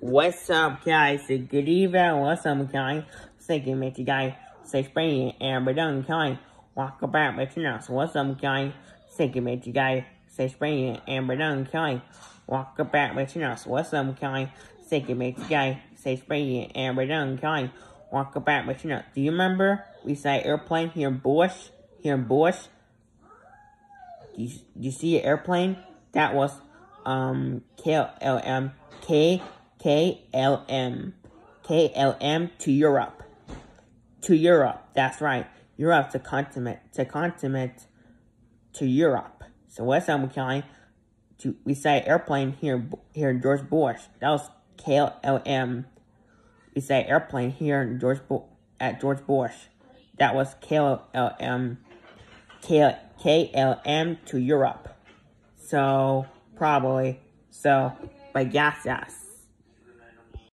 What's up, guys? Good evening. What's up, guys? Thank you, mate, guys. Say spring and we're done, guys. Walk about with you now. So what's up, guys? Thank you, mate, guys. Say spring and we're done, guys. Walk about with you now. So what's up, guys? Thank you, mate, guys. Say spring and we're done, guys. Walk about with you now. Do you remember we said airplane here in Bush? Here in Bush? Do you see an airplane? That was KLM. KLM to Europe. To Europe. That's right. Europe to continent. To Europe. So what's up, McKay? We say airplane here in George Bush. That was KLM. We say airplane here in George Bush. That was KLM to Europe. So probably. So, but yes.